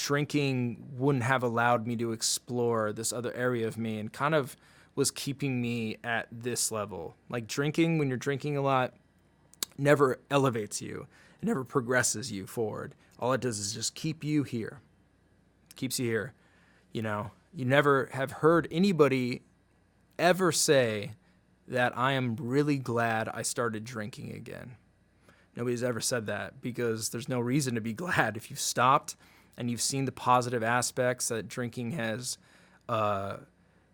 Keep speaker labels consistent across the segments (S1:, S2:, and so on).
S1: drinking wouldn't have allowed me to explore this other area of me and kind of was keeping me at this level. Like drinking, when you're drinking a lot, never elevates you. It never progresses you forward. All it does is just keep you here. Keeps you here. You know, you never have heard anybody ever say that I am really glad I started drinking again. Nobody's ever said that because there's no reason to be glad if you've stopped and you've seen the positive aspects that drinking has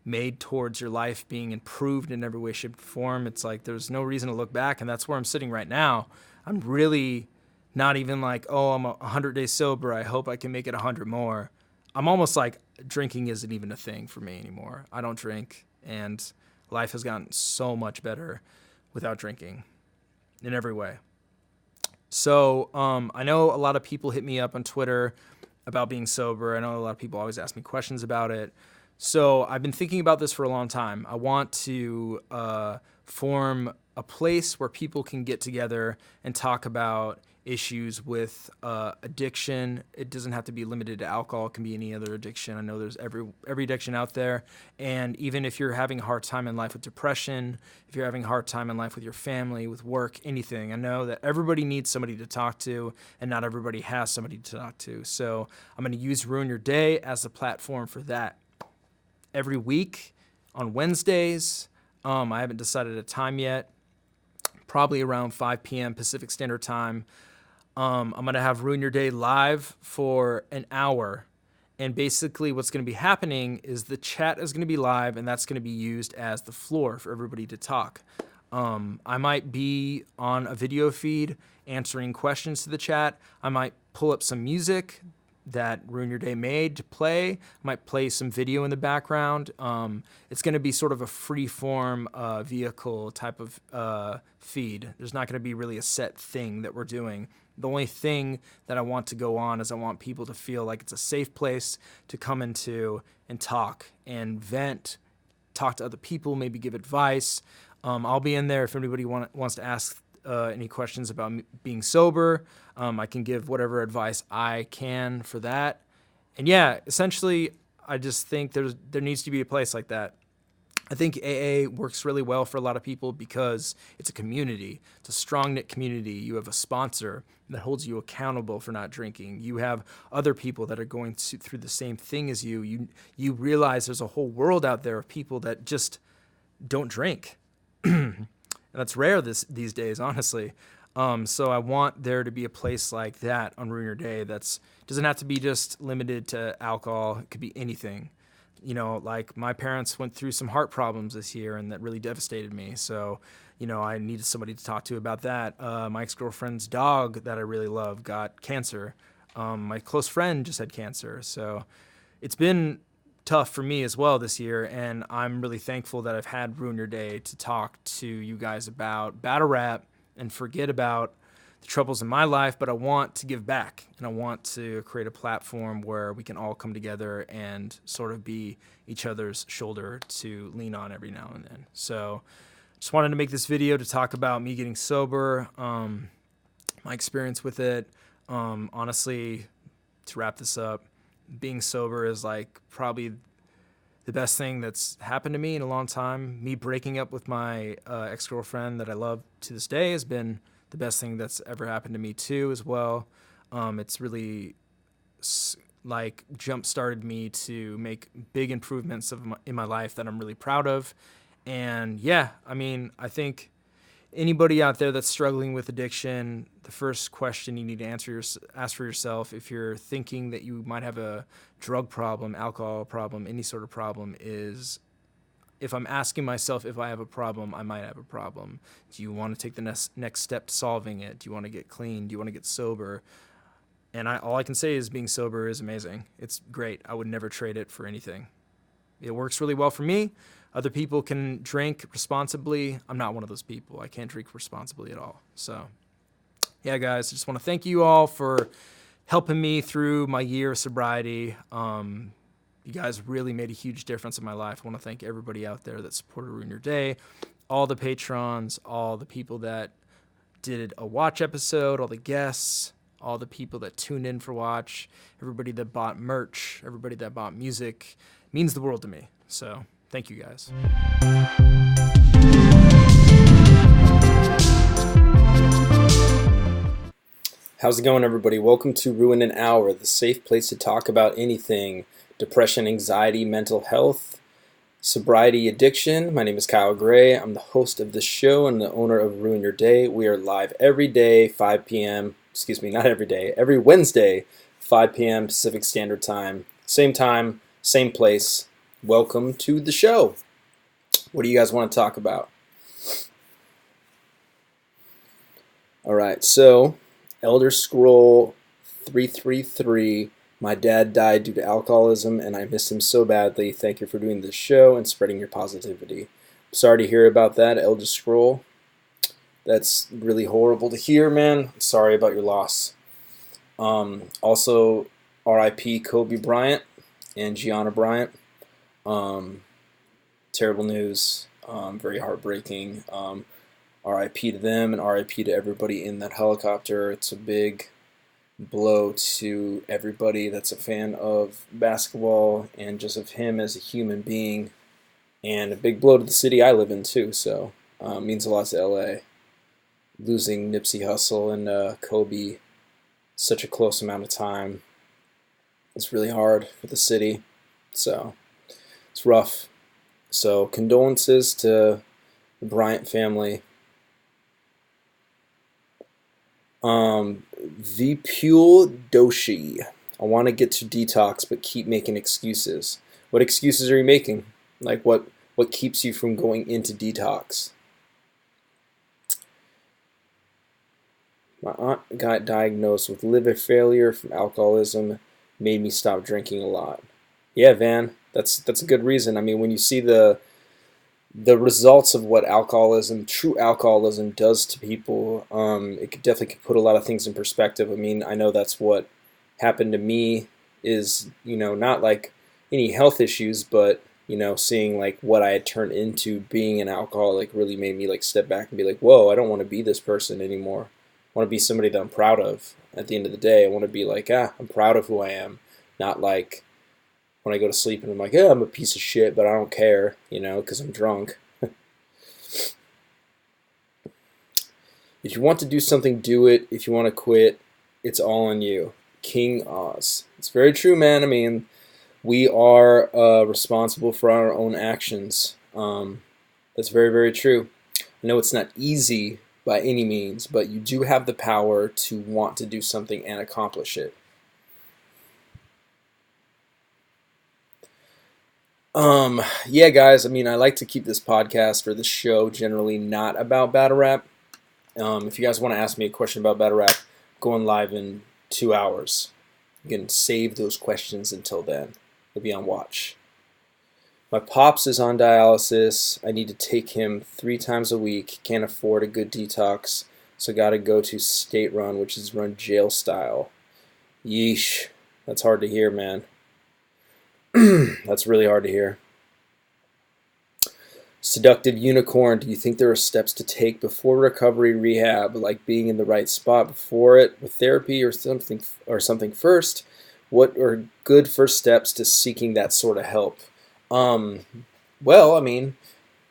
S1: made towards your life being improved in every way, shape, or form. It's like there's no reason to look back, and that's where I'm sitting right now. I'm really not even like, oh, I'm 100 days sober. I hope I can make it 100 more. I'm almost like drinking isn't even a thing for me anymore. I don't drink, and life has gotten so much better without drinking in every way. So I know a lot of people hit me up on Twitter about being sober. I know a lot of people always ask me questions about it. So I've been thinking about this for a long time. I want to form a place where people can get together and talk about issues with addiction. It doesn't have to be limited to alcohol. It can be any other addiction. I know there's every addiction out there. And even if you're having a hard time in life with depression, if you're having a hard time in life with your family, with work, anything, I know that everybody needs somebody to talk to, and not everybody has somebody to talk to. So I'm going to use Ruin Your Day as a platform for that. Every week on Wednesdays, I haven't decided a time yet, probably around 5 p.m. Pacific Standard Time. I'm going to have Ruin Your Day live for an hour. And basically what's going to be happening is the chat is going to be live, and that's going to be used as the floor for everybody to talk. I might be on a video feed answering questions to the chat. I might pull up some music that Ruin Your Day made to play. I might play some video in the background. It's going to be sort of a free-form vehicle type of feed. There's not going to be really a set thing that we're doing. The only thing that I want to go on is I want people to feel like it's a safe place to come into and talk and vent, talk to other people, maybe give advice. I'll be in there if anybody wants to ask any questions about being sober. I can give whatever advice I can for that. And yeah, essentially, I just think there needs to be a place like that. I think AA works really well for a lot of people because it's a community. It's a strong-knit community. You have a sponsor that holds you accountable for not drinking. You have other people that are going through the same thing as you. You realize there's a whole world out there of people that just don't drink. And that's rare these days, honestly. So I want there to be a place like that on Ruin Your Day that's doesn't have to be just limited to alcohol. It could be anything. You know, like my parents went through some heart problems this year, and that really devastated me. So, you know, I needed somebody to talk to about that. My ex-girlfriend's dog that I really love got cancer. My close friend just had cancer. So it's been tough for me as well this year, and I'm really thankful that I've had Ruin Your Day to talk to you guys about battle rap and forget about the troubles in my life, but I want to give back, and I want to create a platform where we can all come together and sort of be each other's shoulder to lean on every now and then. So just wanted to make this video to talk about me getting sober, my experience with it. Honestly, to wrap this up, being sober is like probably the best thing that's happened to me in a long time. Me breaking up with my ex-girlfriend that I love to this day has been the best thing that's ever happened to me too as well. It's really like jump-started me to make big improvements in my life that I'm really proud of. And yeah, I mean, I think anybody out there that's struggling with addiction, the first question you need to ask for yourself, if you're thinking that you might have a drug problem, alcohol problem, any sort of problem, is if I'm asking myself if I have a problem, I might have a problem. Do you want to take the next step to solving it? Do you want to get clean? Do you want to get sober? And all I can say is being sober is amazing. It's great. I would never trade it for anything. It works really well for me. Other people can drink responsibly. I'm not one of those people. I can't drink responsibly at all. So, yeah, guys, I just want to thank you all for helping me through my year of sobriety. You guys really made a huge difference in my life. I want to thank everybody out there that supported Ruin Your Day, all the patrons, all the people that did a watch episode, all the guests, all the people that tuned in for watch, everybody that bought merch, everybody that bought music. It means the world to me. So thank you guys. How's it going, everybody? Welcome to Ruin an Hour, the safe place to talk about anything: depression, anxiety, mental health, sobriety, addiction. My name is Kyle Gray. I'm the host of this show and the owner of Ruin Your Day. We are live every day, 5 p.m. Excuse me, not every day. Every Wednesday, 5 p.m. Pacific Standard Time. Same time, same place. Welcome to the show. What do you guys want to talk about? All right, so Elder Scroll 333. My dad died due to alcoholism, and I miss him so badly. Thank you for doing this show and spreading your positivity. Sorry to hear about that, Elder Scroll. That's really horrible to hear, man. Sorry about your loss. Also, R.I.P. Kobe Bryant and Gianna Bryant. Terrible news. Very heartbreaking. R.I.P. to them and R.I.P. to everybody in that helicopter. It's a big blow to everybody that's a fan of basketball and just of him as a human being, and a big blow to the city I live in too. So means a lot to LA. Losing Nipsey Hussle and Kobe such a close amount of time, it's really hard for the city. So it's rough. So condolences to the Bryant family. Vipul Doshi. I want to get to detox, but keep making excuses. What excuses are you making? Like what keeps you from going into detox? My aunt got diagnosed with liver failure from alcoholism, made me stop drinking a lot. Yeah, Van, that's a good reason. I mean, when you see the results of what true alcoholism does to people, it could definitely put a lot of things in perspective. I mean, I know that's what happened to me is, not like any health issues, but, seeing like what I had turned into being an alcoholic really made me like step back and be like, whoa, I don't want to be this person anymore. I want to be somebody that I'm proud of. At the end of the day, I want to be like, I'm proud of who I am, not like when I go to sleep and I'm like, I'm a piece of shit, but I don't care, because I'm drunk. If you want to do something, do it. If you want to quit, it's all on you. King Oz. It's very true, man. I mean, we are responsible for our own actions. That's very, very true. I know it's not easy by any means, but you do have the power to want to do something and accomplish it. Yeah, guys, I mean, I like to keep this podcast or this show generally not about battle rap. If you guys want to ask me a question about battle rap, going live in 2 hours. You can save those questions until then. You'll be on watch. My pops is on dialysis. I need to take him 3 times a week. Can't afford a good detox, so gotta go to state run, which is run jail style. Yeesh. That's hard to hear, man. That's really hard to hear. Seductive Unicorn, do you think there are steps to take before recovery rehab, like being in the right spot before it with therapy or something first? What are good first steps to seeking that sort of help? Well, I mean,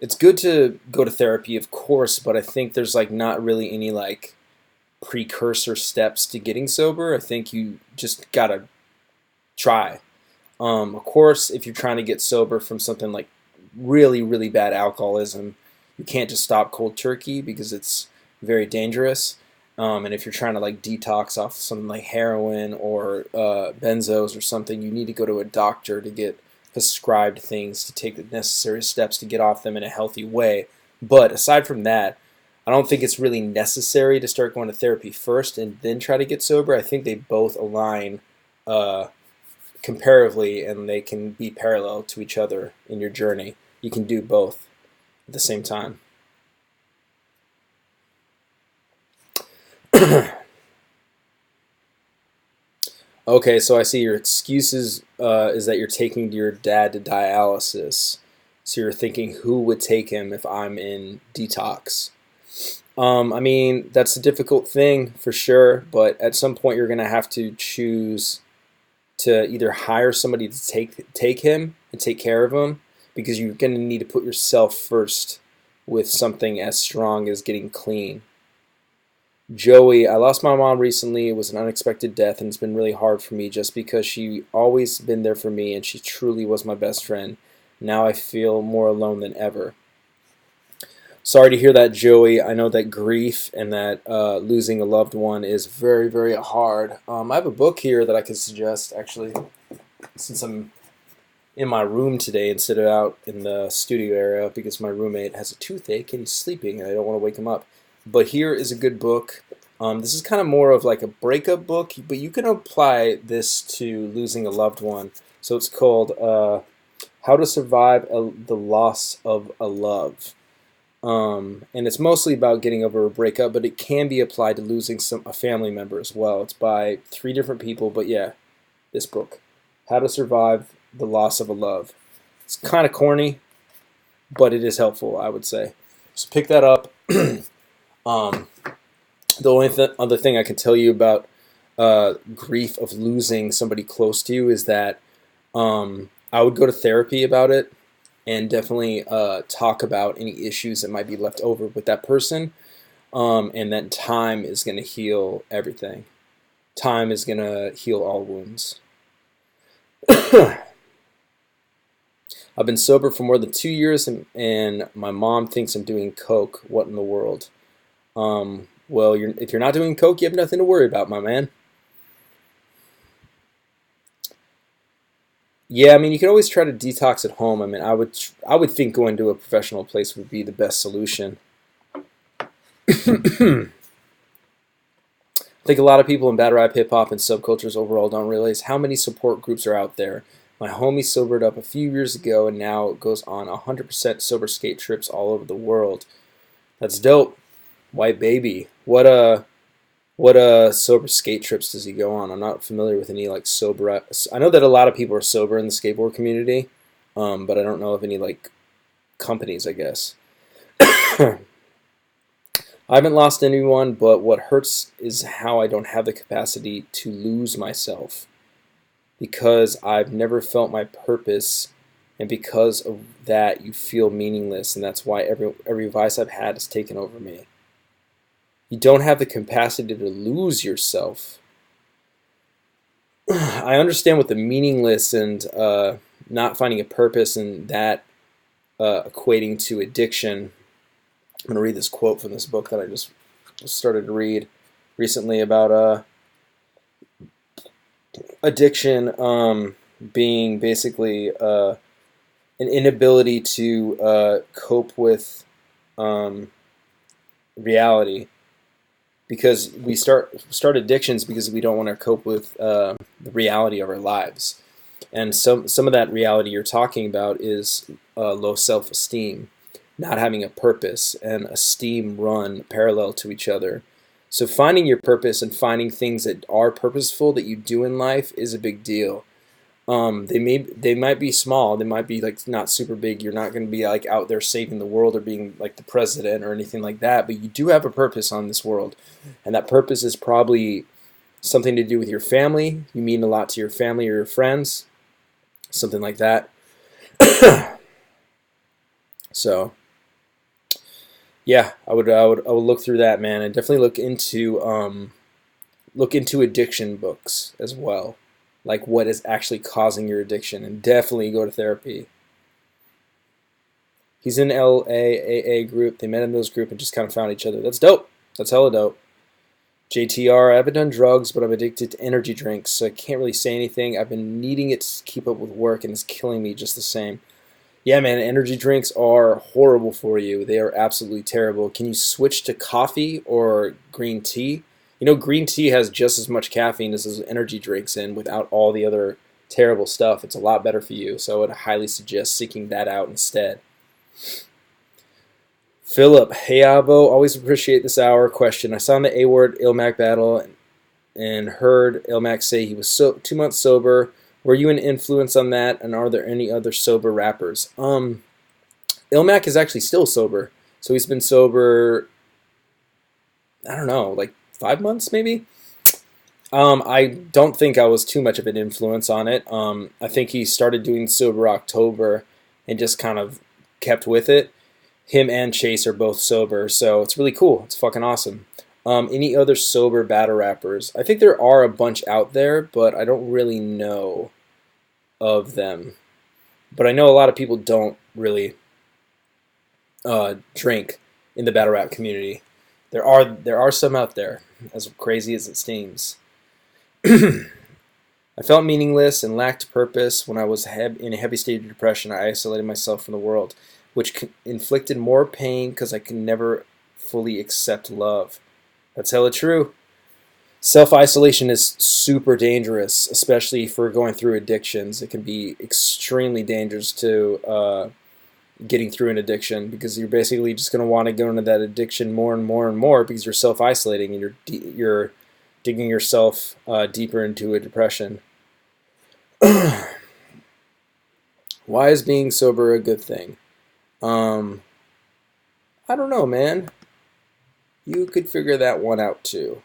S1: it's good to go to therapy, of course, but I think there's like not really any like precursor steps to getting sober. I think you just gotta try. Of course, if you're trying to get sober from something like really, really bad alcoholism, you can't just stop cold turkey because it's very dangerous. And if you're trying to like detox off something like heroin or benzos or something, you need to go to a doctor to get prescribed things to take the necessary steps to get off them in a healthy way. But aside from that, I don't think it's really necessary to start going to therapy first and then try to get sober. I think they both align comparatively, and they can be parallel to each other in your journey. You can do both at the same time. Okay, so I see your excuses is that you're taking your dad to dialysis. So you're thinking, who would take him if I'm in detox? I mean, that's a difficult thing for sure, but at some point you're gonna have to choose to either hire somebody to take him and take care of him, because you're gonna need to put yourself first with something as strong as getting clean. Joey, I lost my mom recently. It was an unexpected death, and it's been really hard for me just because she always been there for me and she truly was my best friend. Now I feel more alone than ever. Sorry to hear that, Joey. I know that grief and that losing a loved one is very, very hard. I have a book here that I could suggest, actually, since I'm in my room today instead of out in the studio area, because my roommate has a toothache and he's sleeping and I don't want to wake him up. But here is a good book. This is kind of more of like a breakup book, but you can apply this to losing a loved one. So it's called How to Survive the Loss of a Love. And it's mostly about getting over a breakup, but it can be applied to losing a family member as well. It's by 3 different people, but yeah, this book, How to Survive the Loss of a Love. It's kind of corny, but it is helpful, I would say. So pick that up. The only other thing I can tell you about grief of losing somebody close to you is that I would go to therapy about it, and definitely talk about any issues that might be left over with that person, and that time is going to heal everything. Time is going to heal all wounds. I've been sober for more than 2 years, and my mom thinks I'm doing coke. What in the world? Well, if you're not doing coke, you have nothing to worry about, my man. Yeah, I mean, you can always try to detox at home. I mean, I would think going to a professional place would be the best solution. I think a lot of people in battle rap, hip hop, and subcultures overall don't realize how many support groups are out there. My homie sobered up a few years ago and now goes on 100% sober skate trips all over the world. That's dope. White baby. What sober skate trips does he go on? I'm not familiar with any like sober. I know that a lot of people are sober in the skateboard community, but I don't know of any like companies, I guess. I haven't lost anyone, but what hurts is how I don't have the capacity to lose myself, because I've never felt my purpose, and because of that you feel meaningless, and that's why every vice I've had has taken over me. You don't have the capacity to lose yourself. I understand what the meaningless and not finding a purpose and that equating to addiction. I'm going to read this quote from this book that I just started to read recently about addiction being basically an inability to cope with reality. Because we start addictions because we don't want to cope with the reality of our lives. And some of that reality you're talking about is low self-esteem, not having a purpose, and esteem run parallel to each other. So finding your purpose and finding things that are purposeful that you do in life is a big deal. They might be small, they might be like not super big. You're not going to be like out there saving the world or being like the president or anything like that, but you do have a purpose on this world, and that purpose is probably something to do with your family. You mean a lot to your family or your friends, something like that. So yeah, I would look through that, man, and definitely look into addiction books as well, like what is actually causing your addiction, and definitely go to therapy. He's in LAAA group. They met in those group and just kind of found each other. That's dope. That's hella dope. JTR, I haven't done drugs, but I'm addicted to energy drinks, so I can't really say anything. I've been needing it to keep up with work, and it's killing me just the same. Yeah, man, energy drinks are horrible for you. They are absolutely terrible. Can you switch to coffee or green tea? You know, green tea has just as much caffeine as those energy drinks, and without all the other terrible stuff, it's a lot better for you. So I would highly suggest seeking that out instead. Philip, hey Abo, always appreciate this hour. Question: I saw in the A-Word Ilmac battle and heard Ilmac say he was 2 months sober. Were you an influence on that, and are there any other sober rappers? Ilmac is actually still sober, so he's been sober
S2: I don't know, like 5 months maybe. I don't think I was too much of an influence on it. I think he started doing Sober October and just kind of kept with it. Him and Chase are both sober, so it's really cool. It's fucking awesome. Any other sober battle rappers? I think there are a bunch out there, but I don't really know of them. But I know a lot of people don't really drink in the battle rap community. There are some out there, as crazy as it seems. I felt meaningless and lacked purpose when I was in a heavy state of depression. I isolated myself from the world, which inflicted more pain because I could never fully accept love. That's hella true. Self-isolation is super dangerous, especially for going through addictions. It can be extremely dangerous to getting through an addiction because you're basically just going to want to go into that addiction more and more and more because you're self-isolating and you're digging yourself deeper into a depression. Why is being sober a good thing? I don't know, man. You could figure that one out too.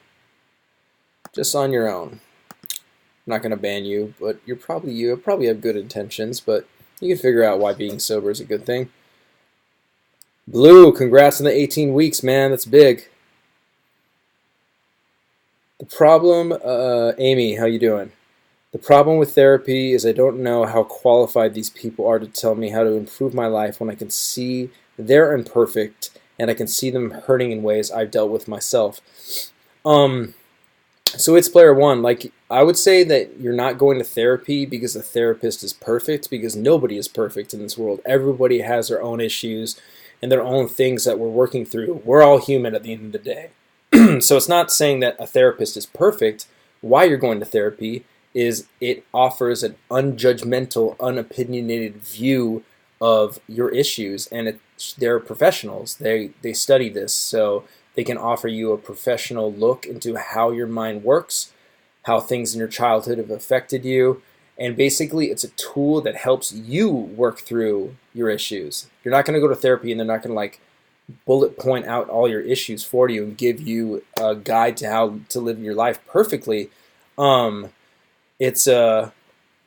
S2: Just on your own. I'm not going to ban you, but you probably have good intentions, but you can figure out why being sober is a good thing. Blue, congrats on the 18 weeks, man. That's big. The problem, Amy, how you doing? The problem with therapy is I don't know how qualified these people are to tell me how to improve my life when I can see they're imperfect and I can see them hurting in ways I've dealt with myself. So it's player one. Like, I would say that you're not going to therapy because the therapist is perfect, because nobody is perfect in this world. Everybody has their own issues and their own things that we're working through. We're all human at the end of the day. So it's not saying that a therapist is perfect. Why you're going to therapy is it offers an unjudgmental, unopinionated view of your issues, and they're professionals. They study this, so they can offer you a professional look into how your mind works, how things in your childhood have affected you, and basically it's a tool that helps you work through your issues. You're not going to go to therapy and they're not going to like bullet point out all your issues for you and give you a guide to how to live your life perfectly. It's a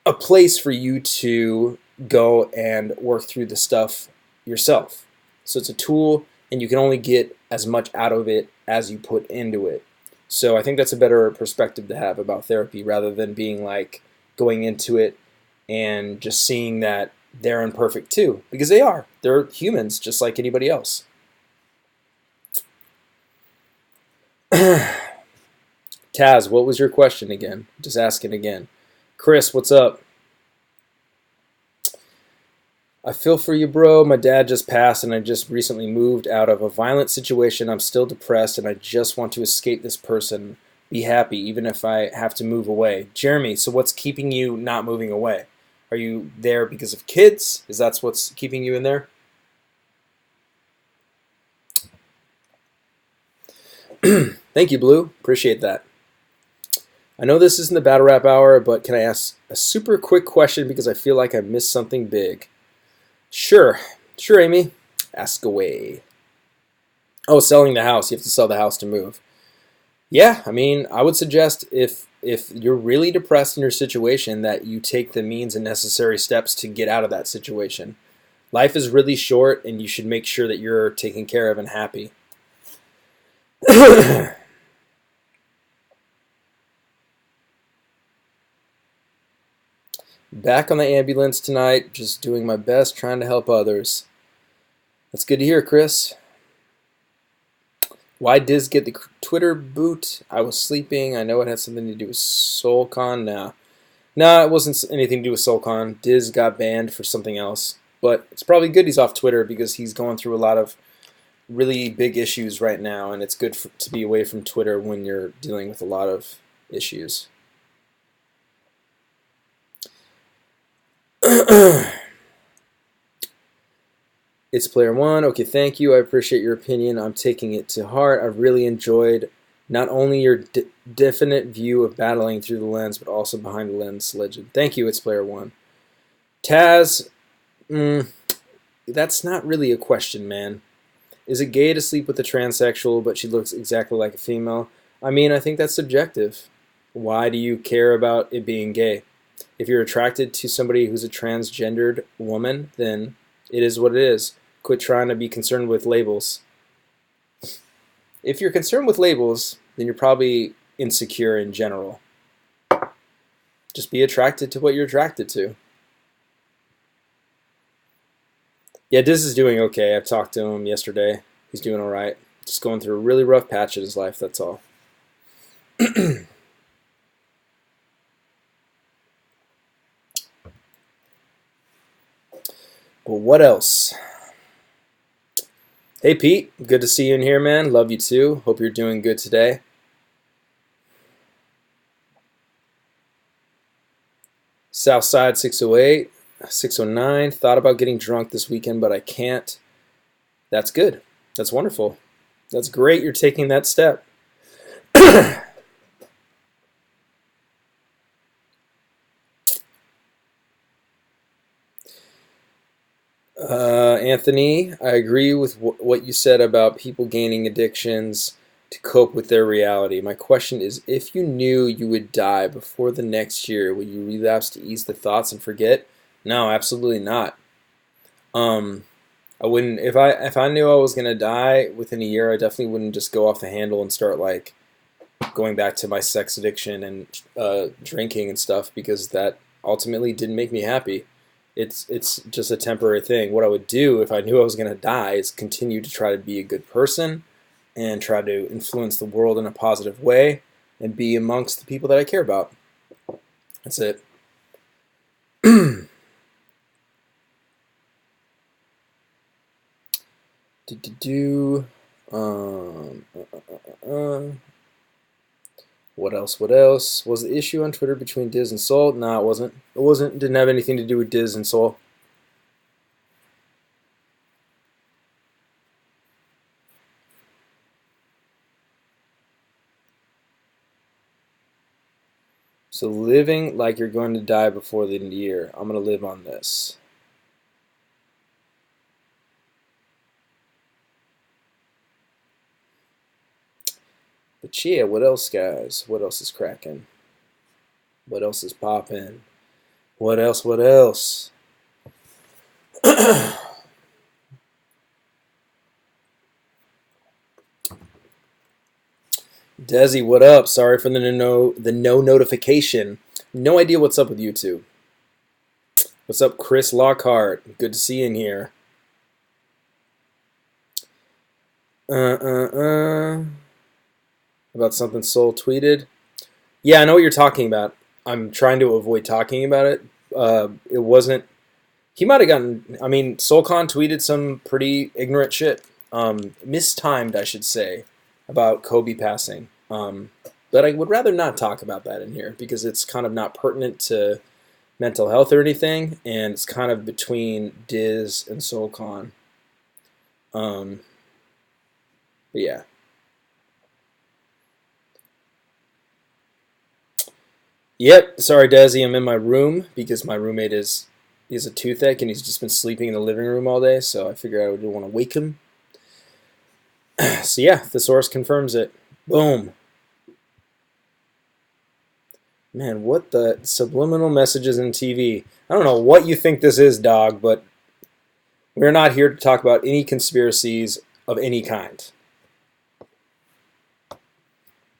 S2: place for you to go and work through the stuff yourself. So it's a tool, and you can only get as much out of it as you put into it. So I think that's a better perspective to have about therapy rather than being like going into it and just seeing that they're imperfect too, because they are. They're humans just like anybody else. Taz, what was your question again? Just asking again. Chris, what's up? I feel for you, bro. My dad just passed, and I just recently moved out of a violent situation. I'm still depressed, and I just want to escape this person. Be happy, even if I have to move away. Jeremy, so what's keeping you not moving away? Are you there because of kids? Is that what's keeping you in there? Thank you, Blue. Appreciate that. I know this isn't the battle rap hour, but can I ask a super quick question because I feel like I missed something big? Sure, Amy. Ask away. Oh, selling the house. You have to sell the house to move. Yeah, I mean, I would suggest if you're really depressed in your situation that you take the means and necessary steps to get out of that situation. Life is really short, and you should make sure that you're taken care of and happy. Back on the ambulance tonight, just doing my best, trying to help others. That's good to hear, Chris. Why Diz get the Twitter boot? I was sleeping. I know it had something to do with SoulCon. Nah, it wasn't anything to do with SoulCon. Diz got banned for something else. But it's probably good he's off Twitter because he's going through a lot of really big issues right now, and it's good to be away from Twitter when you're dealing with a lot of issues. It's player one. Okay, thank you. I appreciate your opinion. I'm taking it to heart. I've really enjoyed not only your definite view of battling through the lens, but also behind the lens legend. Thank you. It's player one. Taz, that's not really a question, man. Is it gay to sleep with a transsexual, but she looks exactly like a female? I mean, I think that's subjective. Why do you care about it being gay? If you're attracted to somebody who's a transgendered woman, then it is what it is. Quit trying to be concerned with labels. If you're concerned with labels, then you're probably insecure in general. Just be attracted to what you're attracted to. Yeah, Diz is doing okay. I've talked to him yesterday. He's doing all right. Just going through a really rough patch in his life, that's all. But what else? Hey, Pete. Good to see you in here, man. Love you too. Hope you're doing good today. Southside 608, 609. Thought about getting drunk this weekend, but I can't. That's good. That's wonderful. That's great you're taking that step. Anthony, I agree with what you said about people gaining addictions to cope with their reality. My question is, if you knew you would die before the next year, would you relapse to ease the thoughts and forget? No, absolutely not. I wouldn't if I knew I was gonna die within a year. I definitely wouldn't just go off the handle and start like going back to my sex addiction and drinking and stuff, because that ultimately didn't make me happy. It's just a temporary thing. What I would do if I knew I was gonna die is continue to try to be a good person and try to influence the world in a positive way and be amongst the people that I care about. That's it. Um, uh, what else? What else? Was the issue on Twitter between Diz and Soul? No, it wasn't. It wasn't. Didn't have anything to do with Diz and Soul. So living like you're going to die before the end of the year. I'm going to live on this. But yeah, what else, guys? What else is cracking? What else is popping? What else? What else? Desi, what up? Sorry for the no notification. No idea what's up with YouTube. What's up, Chris Lockhart? Good to see you in here. About something Soul tweeted. Yeah, I know what you're talking about. I'm trying to avoid talking about it. It wasn't. He might have gotten. I mean, SoulCon tweeted some pretty ignorant shit. Mistimed, I should say, about Kobe passing. But I would rather not talk about that in here because it's kind of not pertinent to mental health or anything, and it's kind of between Diz and SoulCon. But yeah. Yep. Sorry, Desi. I'm in my room because my roommate is a toothache and he's just been sleeping in the living room all day. So I figured I would want to wake him. So yeah, the source confirms it. Boom. Man, what the subliminal messages in TV? I don't know what you think this is, dog, but we're not here to talk about any conspiracies of any kind.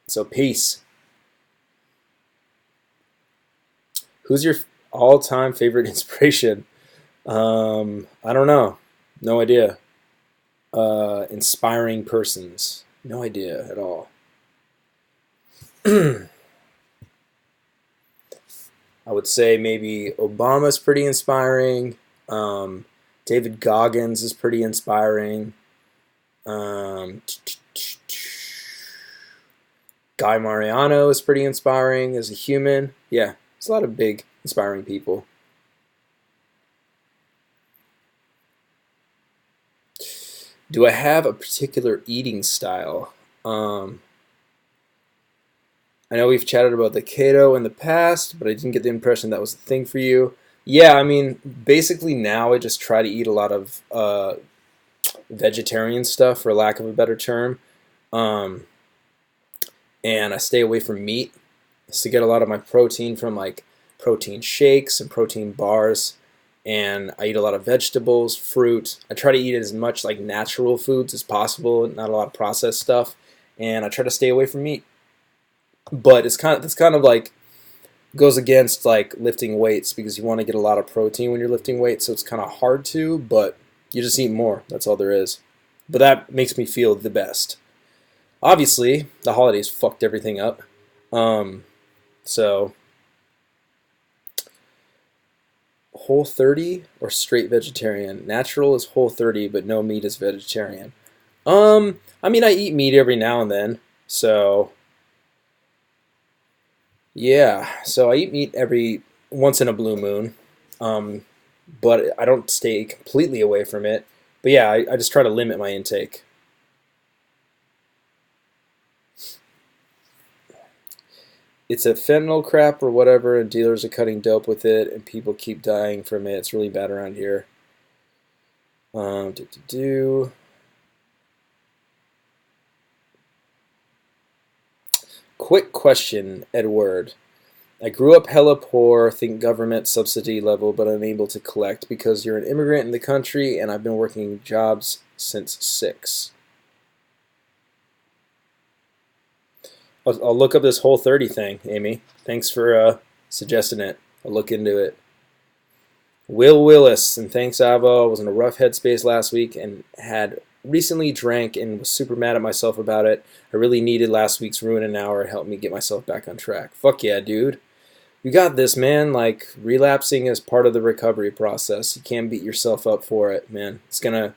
S2: So peace. Who's your all-time favorite inspiration? I don't know. No idea. Inspiring persons. No idea at all. I would say maybe Obama's pretty inspiring. David Goggins is pretty inspiring. Guy Mariano is pretty inspiring as a human. Yeah, there's a lot of big, inspiring people. Do I have a particular eating style? I know we've chatted about the keto in the past, but I didn't get the impression that was a thing for you. Yeah, I mean, basically now I just try to eat a lot of vegetarian stuff, for lack of a better term. Um, and I stay away from meat. To get a lot of my protein from like protein shakes and protein bars. And I eat a lot of vegetables, fruit. I try to eat as much like natural foods as possible, not a lot of processed stuff. And I try to stay away from meat. But it's kind of like goes against like lifting weights because you want to get a lot of protein when you're lifting weights, so it's kind of hard to, but you just eat more. That's all there is. But that makes me feel the best. Obviously, the holidays fucked everything up. So Whole 30 or straight vegetarian? Natural is Whole 30, but no meat is vegetarian. I mean, I eat meat every now and then, so yeah. So I eat meat every once in a blue moon, um, but I don't stay completely away from it. But yeah, I just try to limit my intake. It's a fentanyl crap or whatever, and dealers are cutting dope with it, and people keep dying from it. It's really bad around here. Do, do, do. Quick question, Edward. I grew up hella poor, think government subsidy level, but unable to collect because you're an immigrant in the country, and I've been working jobs since 6. I'll look up this Whole 30 thing, Amy. Thanks for suggesting it. I'll look into it. Will Willis, and thanks, Avo. I was in a rough headspace last week and had recently drank and was super mad at myself about it. I really needed last week's Ruin an Hour to help me get myself back on track. Fuck yeah, dude. You got this, man. Like, relapsing is part of the recovery process. You can't beat yourself up for it, man. It's gonna...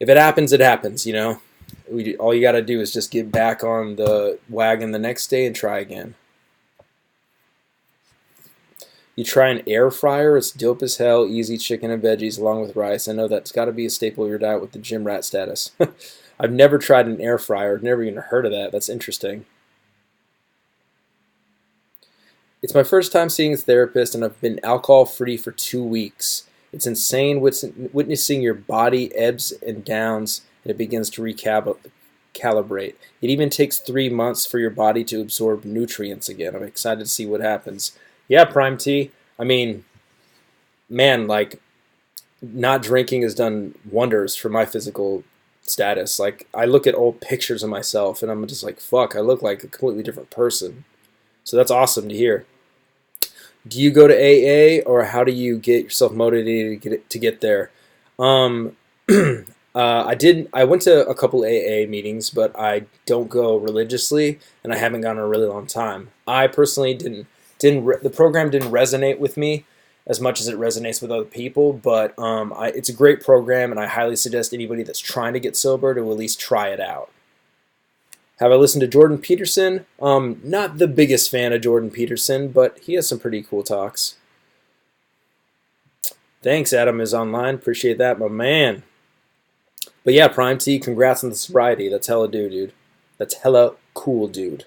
S2: If it happens, it happens, you know? All you gotta do is just get back on the wagon the next day and try again. You try an air fryer, it's dope as hell, easy chicken and veggies along with rice. I know that's got to be a staple of your diet with the gym rat status. I've never tried an air fryer, never even heard of that. That's interesting. It's my first time seeing a therapist, and I've been alcohol-free for 2 weeks. It's insane witnessing your body ebbs and downs, and it begins to recalibrate. It even takes 3 months for your body to absorb nutrients again. I'm excited to see what happens. Yeah, Prime T. I mean, man, like, not drinking has done wonders for my physical status. Like, I look at old pictures of myself, and I'm just like, fuck, I look like a completely different person. So that's awesome to hear. Do you go to AA, or how do you get yourself motivated to get there? I went to a couple AA meetings, but I don't go religiously, and I haven't gone in a really long time. I personally the program didn't resonate with me as much as it resonates with other people, but it's a great program, and I highly suggest anybody that's trying to get sober to at least try it out. Have I listened to Jordan Peterson? Not the biggest fan of Jordan Peterson, but he has some pretty cool talks. Thanks, Adam is online. Appreciate that, my man. But yeah, Prime T, congrats on the sobriety. That's hella dude. That's hella cool, dude.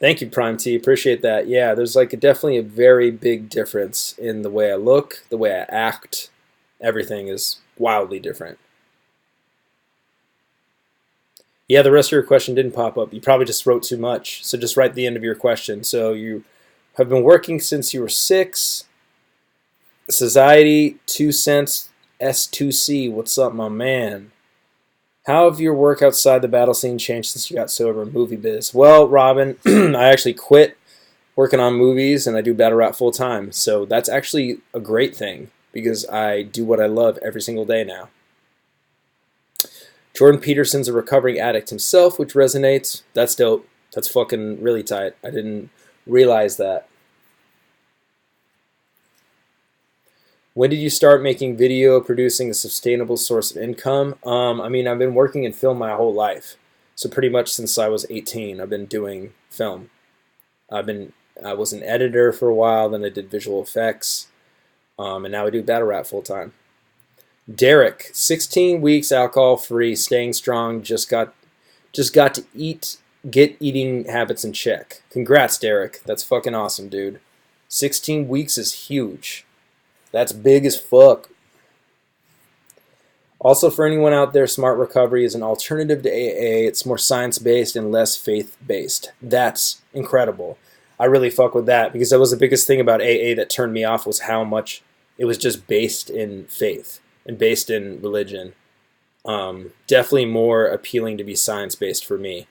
S2: Thank you, Prime T. Appreciate that. Yeah, there's like definitely a very big difference in the way I look, the way I act. Everything is wildly different. Yeah, the rest of your question didn't pop up. You probably just wrote too much. So just write the end of your question. So you have been working since you were 6. Society, 2 cents, S2C. What's up, my man? How have your work outside the battle scene changed since you got sober? Movie biz. Well, Robin, I actually quit working on movies and I do battle rap full time. So that's actually a great thing because I do what I love every single day now. Jordan Peterson's a recovering addict himself, which resonates. That's dope. That's fucking really tight. I didn't realize that. When did you start making video, producing a sustainable source of income? I mean, I've been working in film my whole life. So pretty much since I was 18, I've been doing film. I was an editor for a while, then I did visual effects, and now I do battle rap full time. Derek, 16 weeks alcohol free, staying strong, just got to get eating habits in check. Congrats, Derek. That's fucking awesome, dude. 16 weeks is huge. That's big as fuck. Also, for anyone out there, Smart Recovery is an alternative to AA. It's more science-based and less faith-based. That's incredible. I really fuck with that because that was the biggest thing about AA that turned me off was how much it was just based in faith and based in religion. Definitely more appealing to be science-based for me.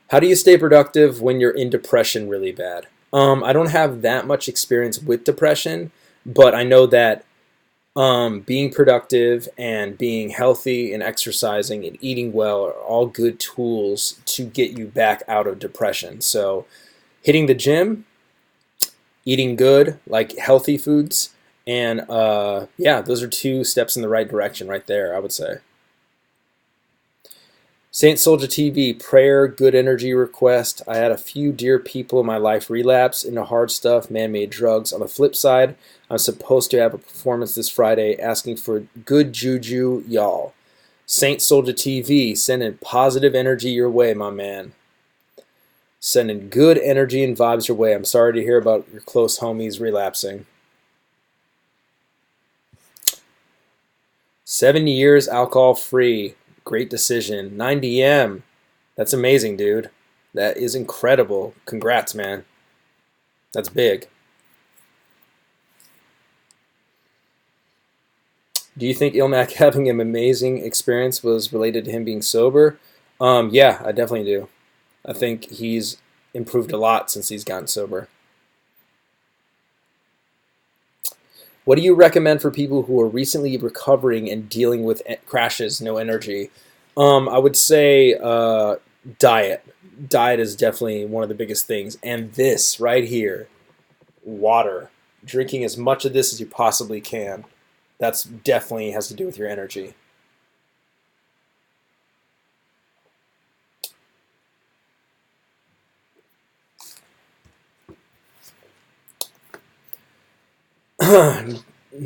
S2: How do you stay productive when you're in depression really bad? I don't have that much experience with depression, but I know that being productive and being healthy and exercising and eating well are all good tools to get you back out of depression. So hitting the gym, eating good, like healthy foods, and yeah, those are 2 steps in the right direction right there, I would say. Saint Soldier TV, prayer, good energy request. I had a few dear people in my life relapse into hard stuff, man-made drugs. On the flip side, I'm supposed to have a performance this Friday asking for good juju, y'all. Saint Soldier TV, sending positive energy your way, my man. Sending good energy and vibes your way. I'm sorry to hear about your close homies relapsing. 7 years alcohol-free. Great decision. 9DM. That's amazing, dude. That is incredible. Congrats, man. That's big. Do you think Ilmac having an amazing experience was related to him being sober? Yeah, I definitely do. I think he's improved a lot since he's gotten sober. What do you recommend for people who are recently recovering and dealing with crashes, no energy? I would say diet. Diet is definitely one of the biggest things. And this right here, water. Drinking as much of this as you possibly can. That's definitely has to do with your energy.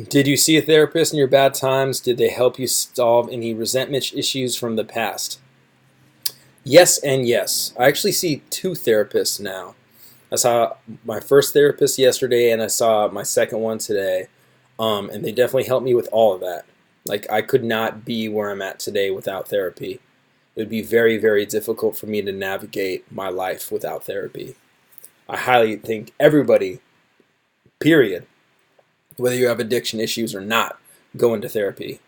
S2: Did you see a therapist in your bad times? Did they help you solve any resentment issues from the past? Yes and yes. I actually see 2 therapists now. I saw my first therapist yesterday and I saw my second one today. And they definitely helped me with all of that. Like, I could not be where I'm at today without therapy. It would be very, very difficult for me to navigate my life without therapy. I highly think everybody, period, whether you have addiction issues or not, go into therapy.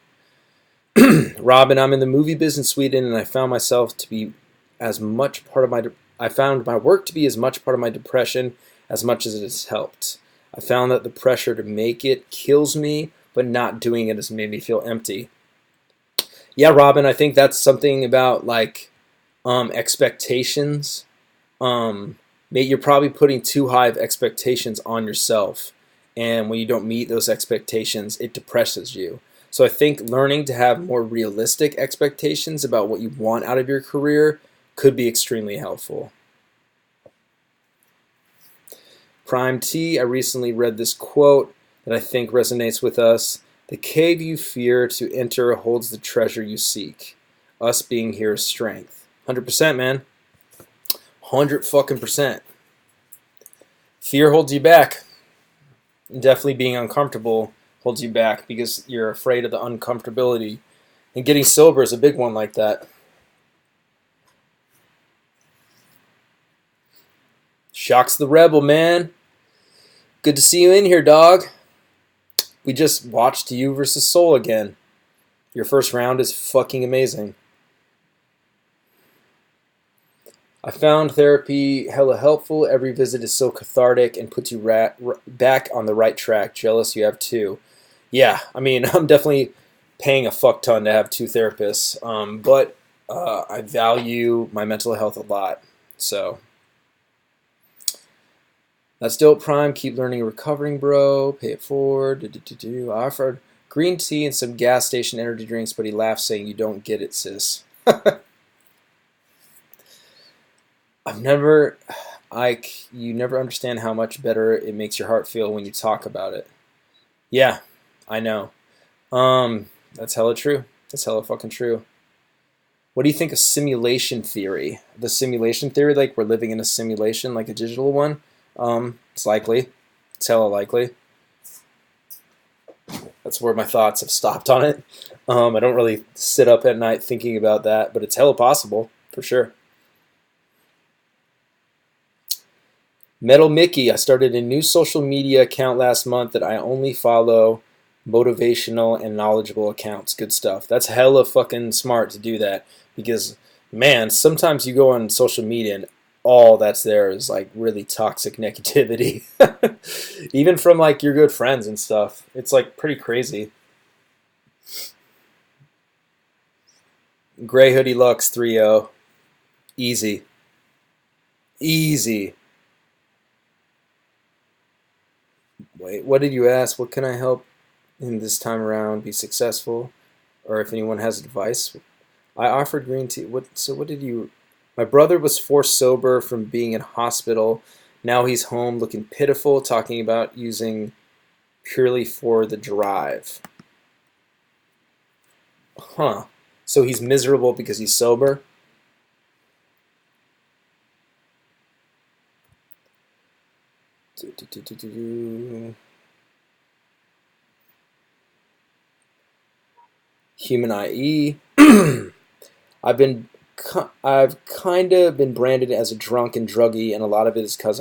S2: Robin, I'm in the movie business in Sweden, and I found myself to be as much part of my. I found my work to be as much part of my depression as much as it has helped. I found that the pressure to make it kills me, but not doing it has made me feel empty. Yeah, Robin, I think that's something about like expectations. You're probably putting too high of expectations on yourself. And when you don't meet those expectations, it depresses you. So I think learning to have more realistic expectations about what you want out of your career could be extremely helpful. Prime T, I recently read this quote that I think resonates with us. The cave you fear to enter holds the treasure you seek. Us being here is strength. 100%, man. 100 fucking percent. Fear holds you back. Definitely being uncomfortable holds you back because you're afraid of the uncomfortability. And getting sober is a big one like that. Shocks the Rebel, man. Good to see you in here, dog. We just watched You versus Soul again. Your first round is fucking amazing. I found therapy hella helpful. Every visit is so cathartic and puts you back on the right track. Jealous you have 2. Yeah, I mean, I'm definitely paying a fuck ton to have 2 therapists, but I value my mental health a lot. So that's dope, Prime. Keep learning and recovering, bro. Pay it forward. I offered green tea and some gas station energy drinks, but he laughed, saying, "You don't get it, sis." You never understand how much better it makes your heart feel when you talk about it. Yeah, I know. That's hella true. That's hella fucking true. What do you think of simulation theory? The simulation theory, like we're living in a simulation, like a digital one? It's likely. It's hella likely. That's where my thoughts have stopped on it. I don't really sit up at night thinking about that, but it's hella possible for sure. Metal Mickey, I started a new social media account last month that I only follow motivational and knowledgeable accounts. Good stuff. That's hella fucking smart to do that because, man, sometimes you go on social media and all that's there is like really toxic negativity. Even from like your good friends and stuff. It's like pretty crazy. Gray Hoodie Lux 3-0. Easy. Easy. Wait, what did you ask? What can I help him this time around be successful? Or if anyone has advice? I offered green tea. What did you... My brother was forced sober from being in hospital. Now he's home looking pitiful, talking about using purely for the drive. Huh. So he's miserable because he's sober? Human IE. I've kind of been branded as a drunk and druggy, and a lot of it is because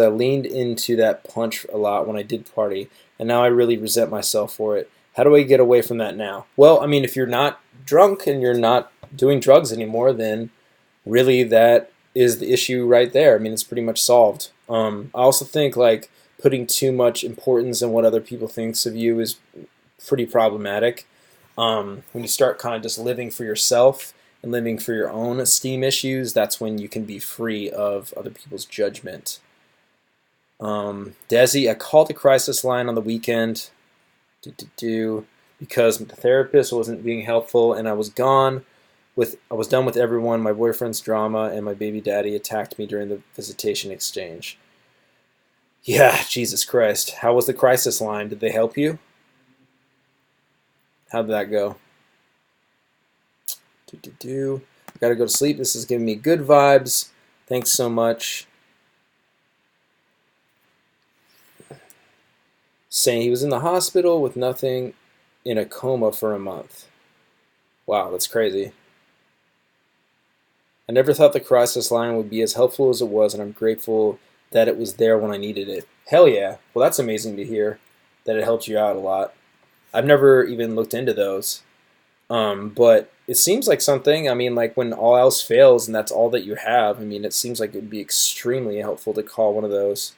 S2: I leaned into that punch a lot when I did party, and now I really resent myself for it. How do I get away from that now? Well, I mean, if you're not drunk and you're not doing drugs anymore, then really that is the issue right there. I mean, it's pretty much solved. I also think like putting too much importance in what other people thinks of you is pretty problematic. When you start kind of just living for yourself and living for your own esteem issues, that's when you can be free of other people's judgment. Desi, I called the crisis line on the weekend because the therapist wasn't being helpful, and I was done with everyone. My boyfriend's drama and my baby daddy attacked me during the visitation exchange. Yeah, Jesus Christ. How was the crisis line? Did they help you? How'd that go? Gotta go to sleep. This is giving me good vibes. Thanks so much. Saying he was in the hospital with nothing, in a coma for a month. Wow, that's crazy. I never thought the crisis line would be as helpful as it was, and I'm grateful that it was there when I needed it. Hell yeah. Well, that's amazing to hear that it helped you out a lot. I've never even looked into those. But it seems like something, I mean, like when all else fails and that's all that you have, I mean, it seems like it would be extremely helpful to call one of those.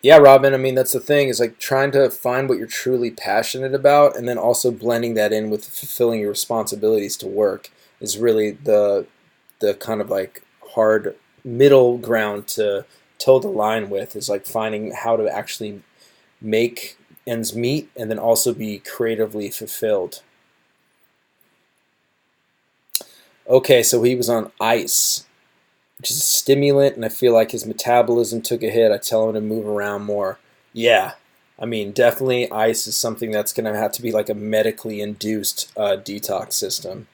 S2: Yeah, Robin, I mean, that's the thing is like trying to find what you're truly passionate about and then also blending that in with fulfilling your responsibilities to work is really the kind of like hard middle ground to toe the line with is like finding how to actually make ends meet and then also be creatively fulfilled. Okay, so he was on ice, which is a stimulant, and I feel like his metabolism took a hit. I tell him to move around more. Yeah, I mean, definitely ice is something that's going to have to be like a medically induced detox system.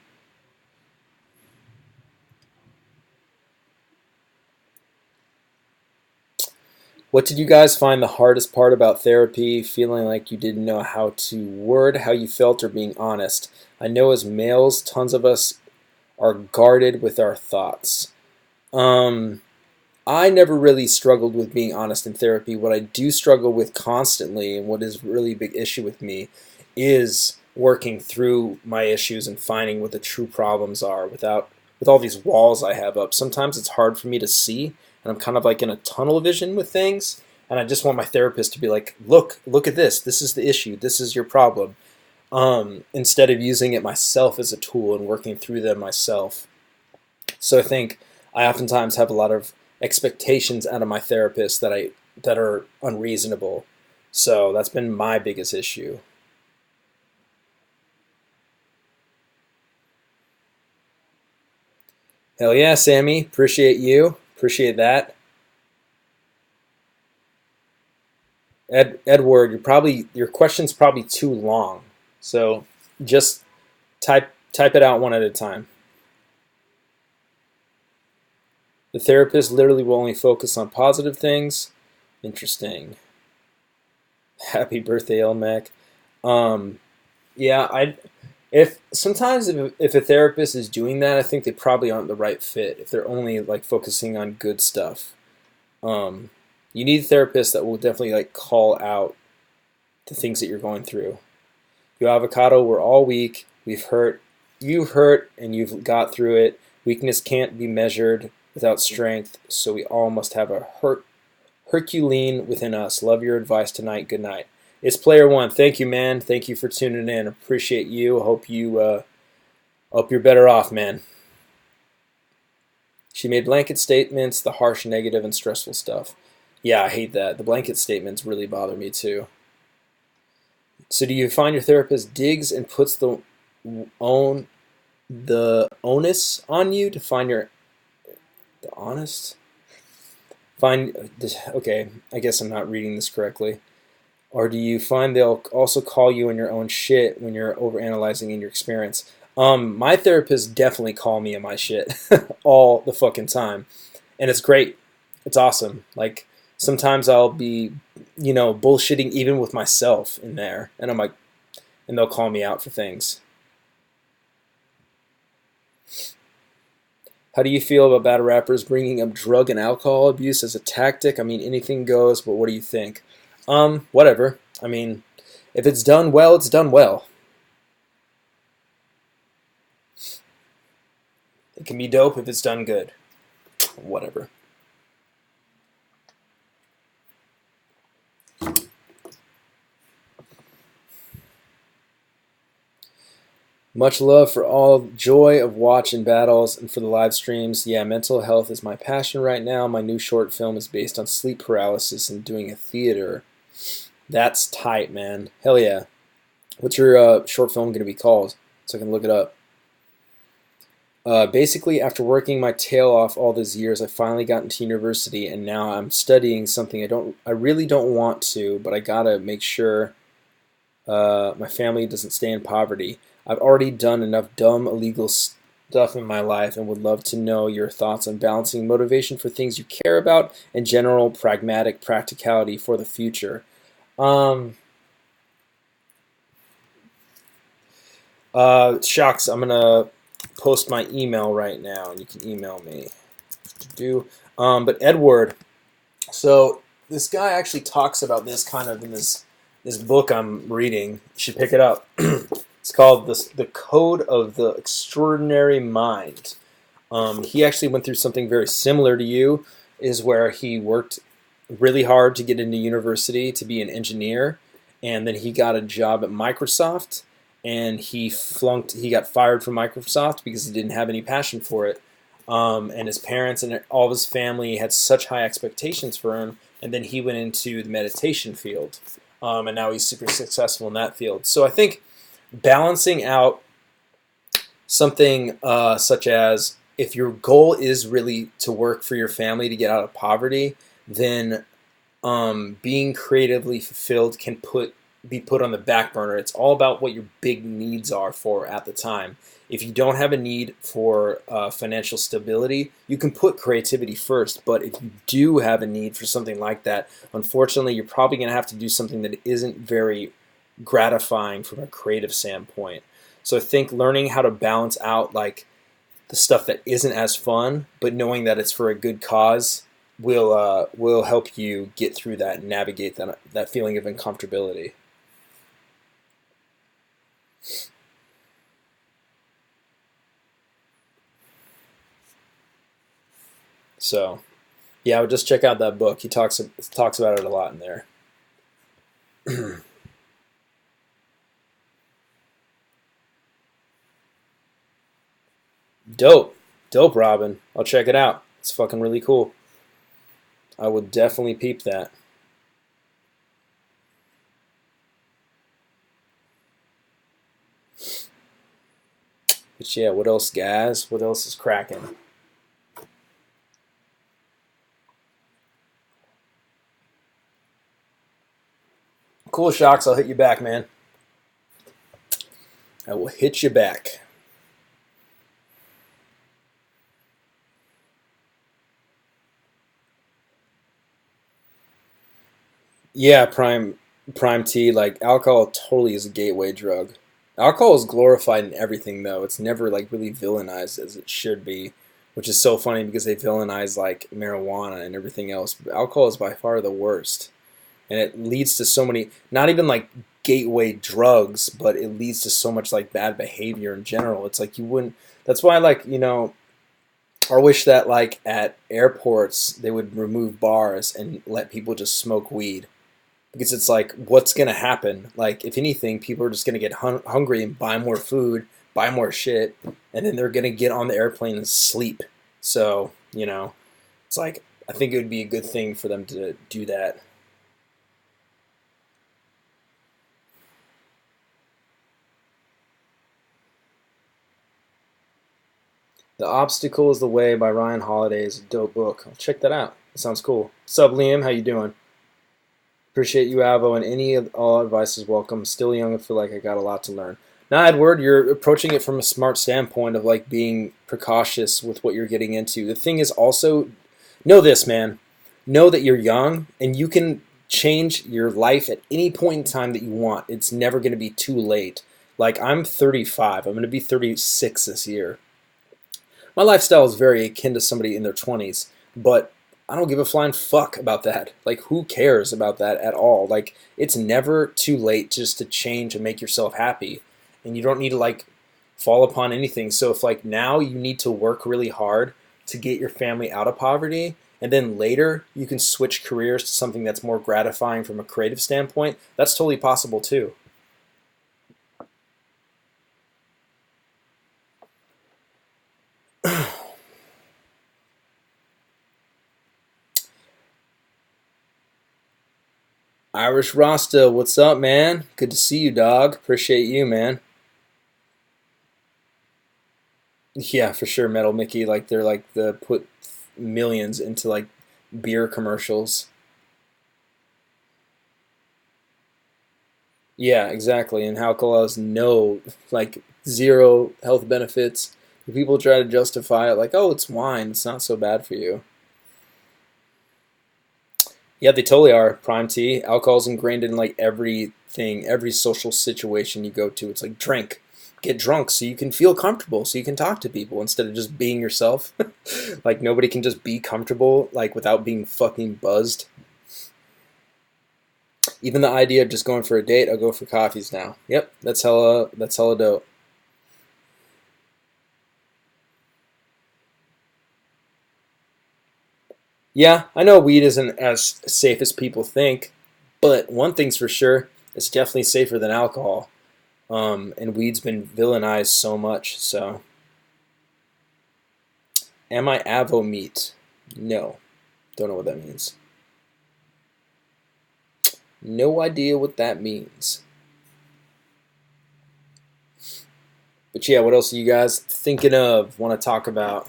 S2: What did you guys find the hardest part about therapy? Feeling like you didn't know how to word how you felt or being honest. I know as males, tons of us are guarded with our thoughts. Um, I never really struggled with being honest in therapy. What I do struggle with constantly, and what is really a big issue with me, is working through my issues and finding what the true problems are with all these walls I have up. Sometimes it's hard for me to see, and I'm kind of like in a tunnel vision with things. And I just want my therapist to be like, look at this. This is the issue. This is your problem. Instead of using it myself as a tool and working through them myself. So I think I oftentimes have a lot of expectations out of my therapist that are unreasonable. So that's been my biggest issue. Hell yeah, Sammy. Appreciate you. Appreciate that. Edward, your question's probably too long. So just Type it out one at a time. The therapist literally will only focus on positive things. Interesting. Happy birthday, Elmac. Um, yeah, I if sometimes if a therapist is doing that, I think they probably aren't the right fit. If they're only like focusing on good stuff, um, you need a therapist that will definitely like call out the things that you're going through. You Avocado, we're all weak. We've hurt. You've hurt, and you've got through it. Weakness can't be measured without strength, so we all must have a Herculean within us. Love your advice tonight. Good night. It's Player One. Thank you, man. Thank you for tuning in. Appreciate you. Hope you're better off, man. She made blanket statements, the harsh, negative, and stressful stuff. Yeah, I hate that. The blanket statements really bother me too. So, do you find your therapist digs and puts own the onus on you to find the honest? Okay, I guess I'm not reading this correctly. Or do you find they'll also call you on your own shit when you're overanalyzing in your experience? My therapists definitely call me on my shit all the fucking time, and it's great. It's awesome. Like sometimes I'll be, bullshitting even with myself in there, and I'm like, and they'll call me out for things. How do you feel about battle rappers bringing up drug and alcohol abuse as a tactic? I mean, anything goes, but what do you think? Whatever. I mean, if it's done well, it's done well. It can be dope if it's done good. Whatever. Much love for all joy of watching battles and for the live streams. Yeah, mental health is my passion right now. My new short film is based on sleep paralysis and doing a theater. That's tight, man. Hell yeah. What's your short film going to be called? So I can look it up. Basically, after working my tail off all these years, I finally got into university, and now I'm studying something I really don't want to, but I gotta make sure my family doesn't stay in poverty. I've already done enough dumb, illegal stuff in my life and would love to know your thoughts on balancing motivation for things you care about and general pragmatic practicality for the future. Shocks, I'm going to post my email right now, and you can email me. But Edward, so this guy actually talks about this kind of in this book I'm reading. You should pick it up. It's called the Code of the Extraordinary Mind. He actually went through something very similar to you, is where he worked really hard to get into university to be an engineer, and then he got a job at Microsoft, and he got fired from Microsoft because he didn't have any passion for it. And his parents and all of his family had such high expectations for him, and then he went into the meditation field, and now he's super successful in that field. So I think balancing out something such as if your goal is really to work for your family to get out of poverty, then being creatively fulfilled can be put on the back burner. It's all about what your big needs are for at the time. If you don't have a need for financial stability, you can put creativity first. But if you do have a need for something like that, unfortunately, you're probably going to have to do something that isn't very gratifying from a creative standpoint. So I think learning how to balance out like the stuff that isn't as fun, but knowing that it's for a good cause will help you get through that and navigate that feeling of uncomfortability. So, yeah, I would just check out that book. He talks about it a lot in there. Dope, Robin. I'll check it out. It's fucking really cool. I would definitely peep that. But yeah, what else, guys? What else is cracking? Cool, Shocks. I'll hit you back, man. I will hit you back. Yeah, prime T, like alcohol totally is a gateway drug. Alcohol is glorified in everything though. It's never like really villainized as it should be, which is so funny because they villainize like marijuana and everything else. But alcohol is by far the worst. And it leads to so many, not even like gateway drugs, but it leads to so much like bad behavior in general. It's like you wouldn't, that's why like, I wish that like at airports they would remove bars and let people just smoke weed, because it's like what's going to happen? Like if anything, people are just going to get hungry and buy more food, buy more shit, and then they're going to get on the airplane and sleep. So, it's like I think it would be a good thing for them to do that. The Obstacle is the Way by Ryan Holiday is a dope book. I'll check that out. It sounds cool. Sub Liam, how you doing? Appreciate you, Avo, and any of all advice is welcome. Still young and feel like I got a lot to learn. Now, Edward, you're approaching it from a smart standpoint of like being precautious with what you're getting into. The thing is also, know this, man. Know that you're young and you can change your life at any point in time that you want. It's never going to be too late. Like I'm 35. I'm going to be 36 this year. My lifestyle is very akin to somebody in their 20s, but I don't give a flying fuck about that. Like, who cares about that at all? Like, it's never too late just to change and make yourself happy. And you don't need to, like, fall upon anything. So, if, like, now you need to work really hard to get your family out of poverty, and then later you can switch careers to something that's more gratifying from a creative standpoint, that's totally possible too. Irish Rasta, what's up, man? Good to see you, dog. Appreciate you, man. Yeah, for sure, Metal Mickey. Like they're like the put millions into like beer commercials. Yeah, exactly. And alcohol has no like zero health benefits. People try to justify it like, oh, it's wine. It's not so bad for you. Yeah, they totally are. Prime T. Alcohol's ingrained in like everything, every social situation you go to. It's like drink, get drunk so you can feel comfortable, so you can talk to people instead of just being yourself. Like nobody can just be comfortable like without being fucking buzzed. Even the idea of just going for a date, I'll go for coffees now. Yep, that's hella dope. Yeah, I know weed isn't as safe as people think, but one thing's for sure, it's definitely safer than alcohol. And weed's been villainized so much. So, am I avo meat? No, don't know what that means. No idea what that means. But yeah, what else are you guys thinking of? Want to talk about?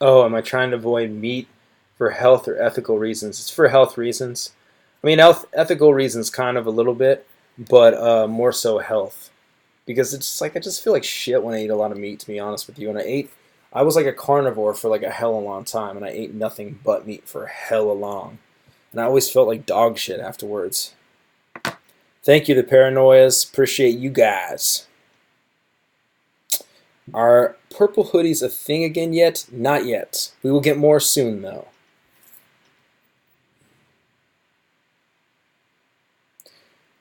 S2: Oh, am I trying to avoid meat for health or ethical reasons? It's for health reasons. I mean, ethical reasons kind of a little bit, but more so health. Because it's like I just feel like shit when I eat a lot of meat, to be honest with you. And I was like a carnivore for like a hella long time, and I ate nothing but meat for hella long. And I always felt like dog shit afterwards. Thank you, the Paranoias. Appreciate you guys. Are purple hoodies a thing again yet? Not yet. We will get more soon, though.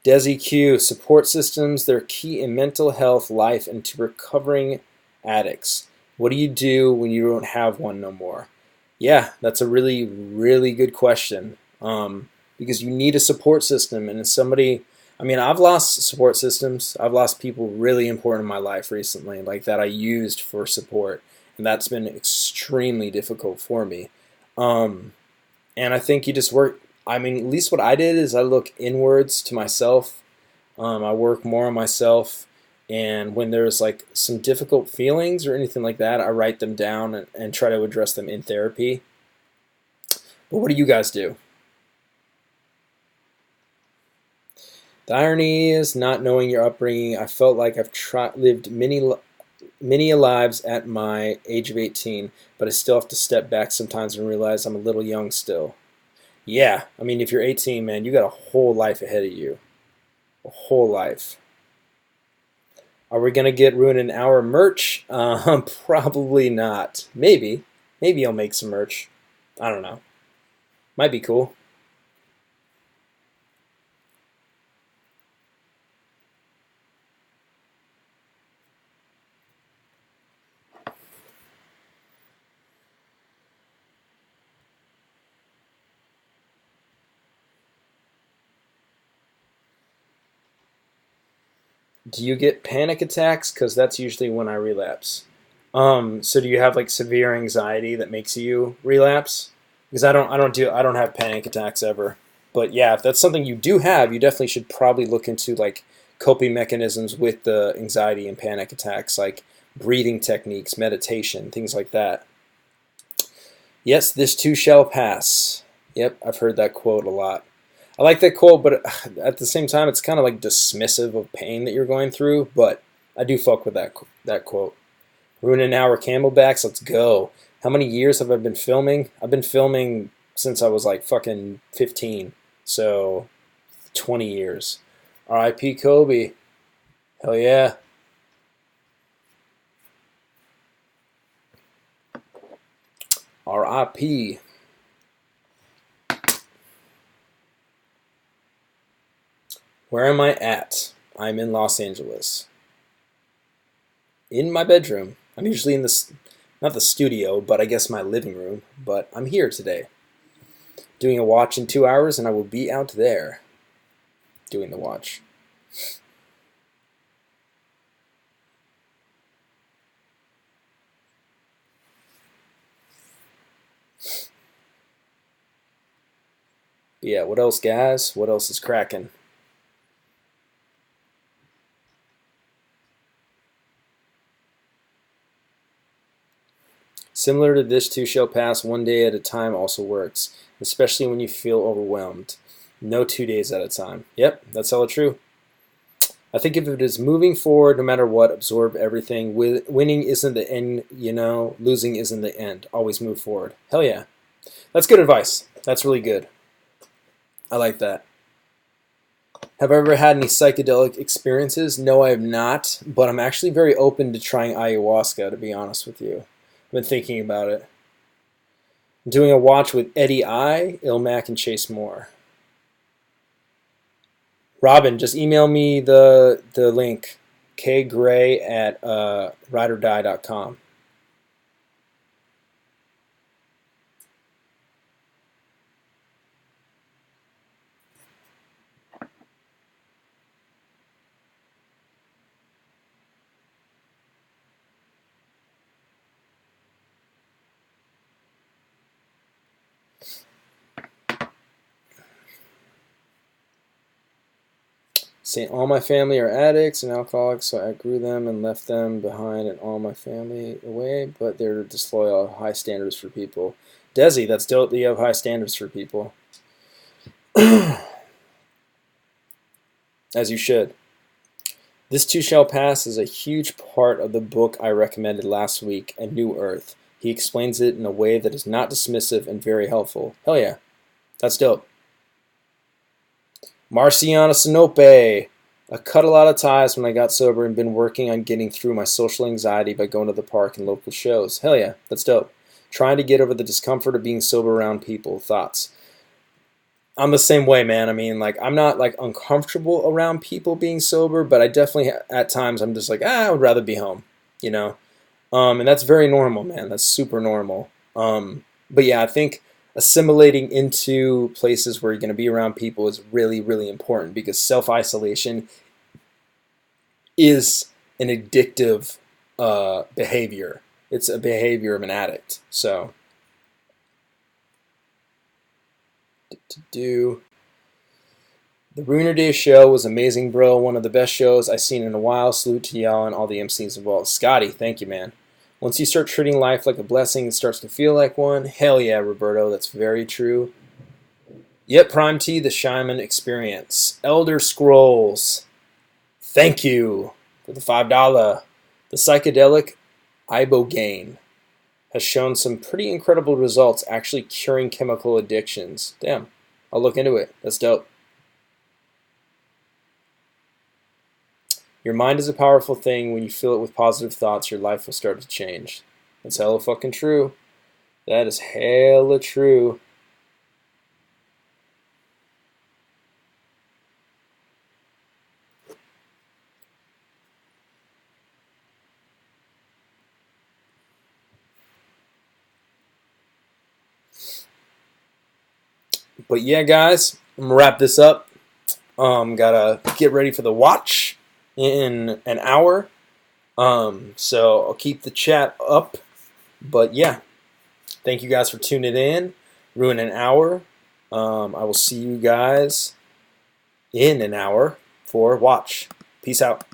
S2: Desi Q, support systems, they're key in mental health, life, and to recovering addicts. What do you do when you don't have one no more? Yeah, that's a really, really good question. Because you need a support system, and as somebody, I mean, I've lost support systems. I've lost people really important in my life recently, like that I used for support, and that's been extremely difficult for me. Um, and I think you just work. I mean, at least what I did is I look inwards to myself. I work more on myself, And when there's like some difficult feelings or anything like that, I write them down and try to address them in therapy. But what do you guys do? The irony is not knowing your upbringing. I felt like I've lived many lives at my age of 18, but I still have to step back sometimes and realize I'm a little young still. Yeah, I mean, if you're 18, man, you got a whole life ahead of you. A whole life. Are we going to get Ruin an Hour merch? Probably not. Maybe. Maybe I'll make some merch. I don't know. Might be cool. Do you get panic attacks? Because that's usually when I relapse. So do you have like severe anxiety that makes you relapse? Because I don't have panic attacks ever. But yeah, if that's something you do have, you definitely should probably look into like coping mechanisms with the anxiety and panic attacks, like breathing techniques, meditation, things like that. Yes, this too shall pass. Yep, I've heard that quote a lot. I like that quote, but at the same time, it's kind of like dismissive of pain that you're going through. But I do fuck with that quote. Ruin an Hour Camelbacks, let's go. How many years have I been filming? I've been filming since I was like fucking 15. So 20 years. R.I.P. Kobe. Hell yeah. R.I.P. Where am I at? I'm in Los Angeles. In my bedroom. I'm usually in the, not the studio, but I guess my living room. But I'm here today. Doing a watch in 2 hours, and I will be out there doing the watch. Yeah, what else, guys? What else is cracking? Similar to this too shall pass, one day at a time also works, especially when you feel overwhelmed. No 2 days at a time. Yep, that's hella true. I think if it is moving forward, no matter what, absorb everything. Winning isn't the end, losing isn't the end. Always move forward. Hell yeah. That's good advice. That's really good. I like that. Have I ever had any psychedelic experiences? No, I have not, but I'm actually very open to trying ayahuasca, to be honest with you. I've been thinking about it. I'm doing a watch with Eddie I, Ilmac, and Chase Moore. Robin, just email me the link, kgray at rydordie.com. Saying all my family are addicts and alcoholics, so I grew them and left them behind and all my family away, but they're disloyal, high standards for people. Desi, that's dope that you have high standards for people. As you should. This too shall pass is a huge part of the book I recommended last week, A New Earth. He explains it in a way that is not dismissive and very helpful. Hell yeah. That's dope. Marciana Sinope. I cut a lot of ties when I got sober and been working on getting through my social anxiety by going to the park and local shows. Hell yeah, that's dope. Trying to get over the discomfort of being sober around people. Thoughts? I'm the same way, man. I mean, like, I'm not like uncomfortable around people being sober, but I definitely at times I'm just like, I would rather be home, you know. And that's very normal, man. That's super normal. But yeah, I think assimilating into places where you're going to be around people is really, really important because self-isolation is an addictive behavior. It's a behavior of an addict. So, to do. The Ruiner Day show was amazing, bro. One of the best shows I've seen in a while. Salute to y'all and all the MCs involved. Scotty, thank you, man. Once you start treating life like a blessing, it starts to feel like one. Hell yeah, Roberto. That's very true. Yep, Prime T, the Shaman Experience. Elder Scrolls. Thank you for the $5. The psychedelic ibogaine has shown some pretty incredible results actually curing chemical addictions. Damn, I'll look into it. That's dope. Your mind is a powerful thing. When you fill it with positive thoughts, your life will start to change. That's hella fucking true. That is hella true. But yeah, guys, I'm gonna wrap this up. Gotta get ready for the watch in an hour. So I'll keep the chat up. But yeah, thank you guys for tuning in. Ruin an hour. I will see you guys in an hour for watch. Peace out.